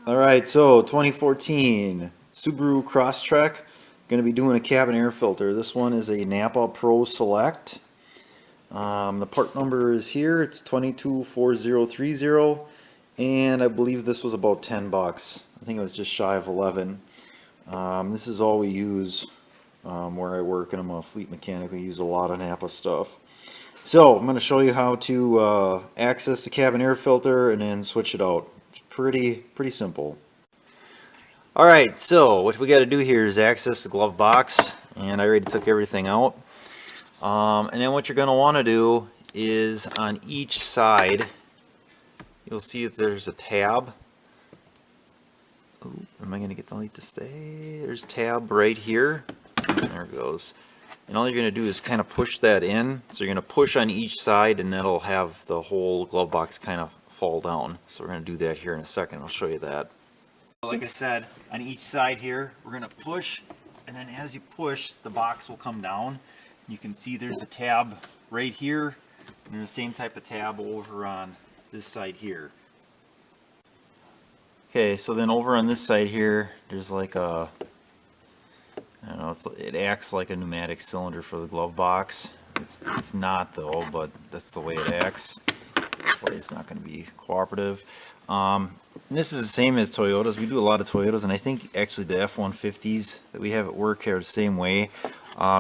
All right, so 2014 Subaru Crosstrek. Going to be doing a cabin air filter. This one is a Napa Pro Select. The part number is here. It's 224030, and I believe this was about 10 bucks. I think it was just shy of 11. This is all we use where I work, and I'm a fleet mechanic. We use a lot of Napa stuff. So I'm going to show you how to access the cabin air filter and then switch it out. It's pretty simple. Alright, so what we got to do here is access the glove box, and I already took everything out. And then what you're going to want to do is on each side, you'll see that there's a tab. Ooh, am I going to get the light to stay? There's a tab right here. There it goes. And all you're going to do is kind of push that in. So you're going to push on each side, and that'll have the whole glove box kind of fall down. So we're going to do that here in a second. I'll show you that. Like I said, on each side here, we're going to push, and then as you push, the box will come down. You can see there's a tab right here, and there's the same type of tab over on this side here. Okay, so then over on this side here, there's like a, I don't know, it acts like a pneumatic cylinder for the glove box. It's not though, but that's the way it acts. It's not going to be cooperative. And this is the same as Toyotas. We do a lot of Toyotas, and I think actually the F-150s that we have at work are the same way.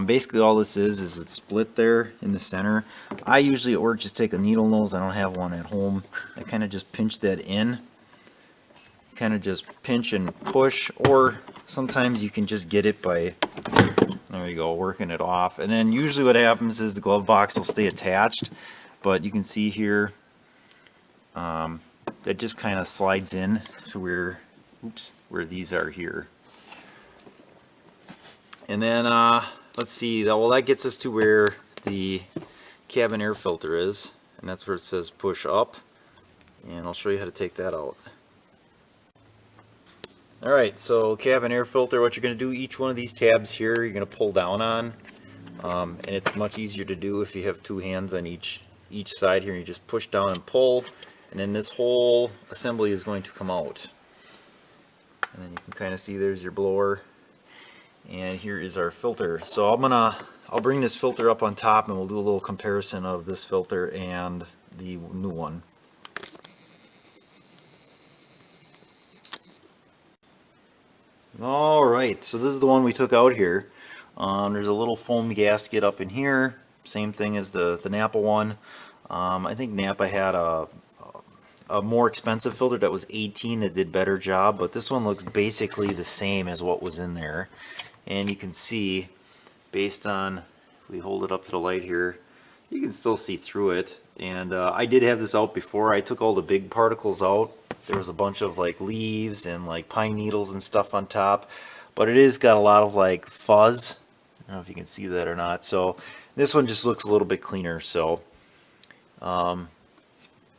Basically all this is it's split there in the center. I usually at work just take a needle nose. I don't have one at home. I kind of just pinch that in. Kind of just pinch and push, or sometimes you can just get it by, there you go, working it off. And then usually what happens is the glove box will stay attached, but you can see here that just kind of slides in to where, oops, where these are here. And then let's see, well, that gets us to where the cabin air filter is, and that's where it says push up, and I'll show you how to take that out. Alright, so cabin air filter, what you're going to do, each one of these tabs here you're going to pull down on, and it's much easier to do if you have two hands on each side here. You just push down and pull, and then this whole assembly is going to come out. And then you can kind of see there's your blower, and here is our filter. So I'll bring this filter up on top, and we'll do a little comparison of this filter and the new one. Alright, so this is the one we took out here. There's a little foam gasket up in here, same thing as the Napa one. I think Napa had a more expensive filter that was 18 that did better job, but this one looks basically the same as what was in there. And you can see, based on, if we hold it up to the light here, you can still see through it. And I did have this out before. I took all the big particles out. There was a bunch of like leaves and like pine needles and stuff on top, but it is got a lot of like fuzz. I don't know if you can see that or not. So this one just looks a little bit cleaner. So and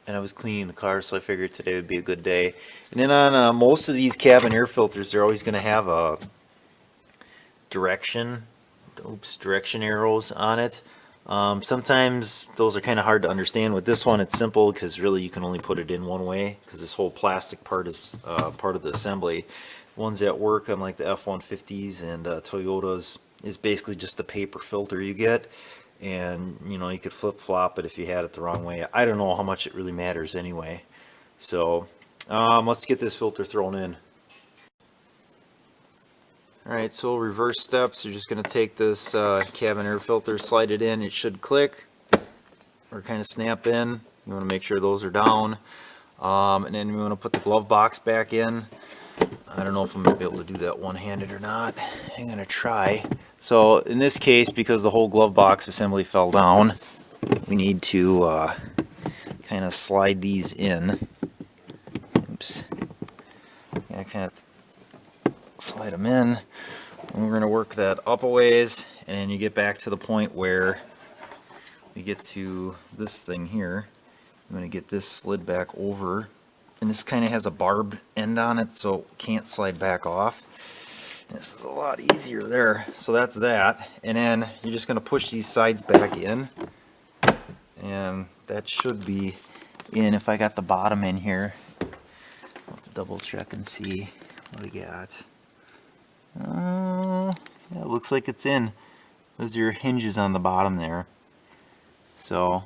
I was cleaning the car, so I figured today would be a good day. And then on most of these cabin air filters, they're always going to have a direction arrows on it. Sometimes those are kind of hard to understand. With this one, it's simple because really you can only put it in one way, because this whole plastic part is part of the assembly. Ones that work on like the F-150s and Toyotas is basically just the paper filter you get, and you know, you could flip-flop it if you had it the wrong way. I don't know how much it really matters anyway. So let's get this filter thrown in. Alright, so reverse steps, you're just going to take this cabin air filter, slide it in, it should click or kind of snap in. You want to make sure those are down, and then we want to put the glove box back in. I don't know if I'm going to be able to do that one-handed or not. I'm going to try. So in this case, because the whole glove box assembly fell down, we need to kind of slide these in. Oops. Yeah, kind of slide them in, and we're going to work that up a ways, and then you get back to the point where we get to this thing here. I'm going to get this slid back over, and this kind of has a barbed end on it, so it can't slide back off. This is a lot easier there. So that's that, and then you're just going to push these sides back in, and that should be in. If I got the bottom in here, double check and see what we got. Yeah, it looks like it's in. Those are your hinges on the bottom there. So,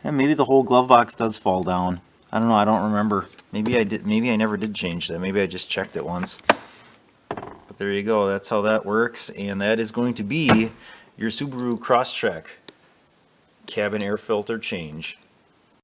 yeah, maybe the whole glove box does fall down. I don't know, I don't remember. Maybe I did, maybe I never did change that. Maybe I just checked it once. But there you go, that's how that works, and that is going to be your Subaru Crosstrek cabin air filter change.